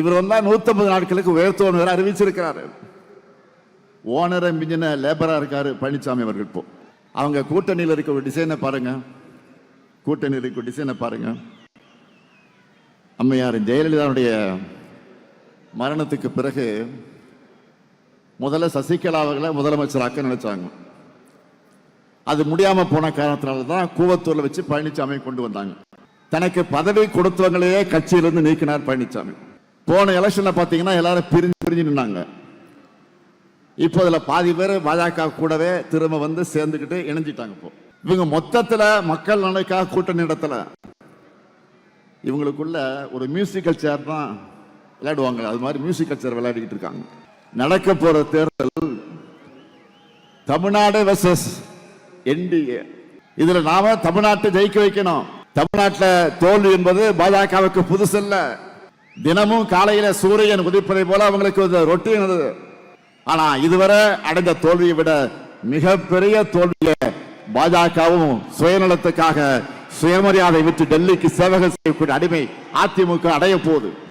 இவர் வந்தா 150 நாட்களுக்கு உயர்த்துவோம் வேற அறிவிச்சிருக்கிறாரு. ஓனரை மிஞ்சின லேபரா இருக்காரு பழனிசாமி அவர்கள். இப்போ அவங்க கூட்டணியில் இருக்க ஒரு டிசைனை பாருங்க, கூட்டணியில் இருக்க டிசைனை பாருங்க. அம்மையார் ஜெயலலிதாவுடைய மரணத்துக்கு பிறகு முதல்ல சசிகலா அவர்களை முதலமைச்சராக்க நினைச்சாங்க. அது முடியாம போன காரணத்தினால தான் கூவத்தூர்ல வச்சு பழனிசாமி கொண்டு வந்தாங்க. தனக்கு பதவி கொடுத்தவங்களையே கட்சியிலிருந்து நீக்கினார் பழனிசாமி. போன எலெக்ஷன்ல பாத்தீங்கன்னா எல்லாரும் பிரிஞ்சு நின்னாங்க. இப்போ அதுல பாதி பேர் பாஜக கூடவே திரும்ப வந்து சேர்ந்துக்கிட்டு இணைஞ்சிட்டாங்க. இப்போ இவங்க மொத்தத்துல மக்கள் நலனுக்காக கூட்டணி நடத்தல, இவங்களுக்குள்ள ஒரு மியூசிக்கல் சேர் தான் விளையாடுவாங்க. அது மாதிரி மியூசிக்கல் சேர் விளையாடிக்கிட்டு இருக்காங்க. நடக்க போற தேர்தல் தமிழ்நாடு வெர்சஸ் என்டிஏ. இதுல நாம தமிழ்நாட்டை ஜெயிக்க வைக்கணும். தமிழ்நாட்டில் தோல்வி என்பது பாஜகவுக்கு புதுசல்ல. தினமும் காலையில சூரியன் உதிப்பதை போல அவங்களுக்கு ரொட்டீன். ஆனா இதுவரை அடைந்த தோல்வியை விட மிகப்பெரிய தோல்வியை பாஜகவும் சுயநலத்துக்காக சுயமரியாதை விட்டு டெல்லிக்கு சேவகம் செய்யக்கூடிய அடிமை அதிமுக அடைய போகுது.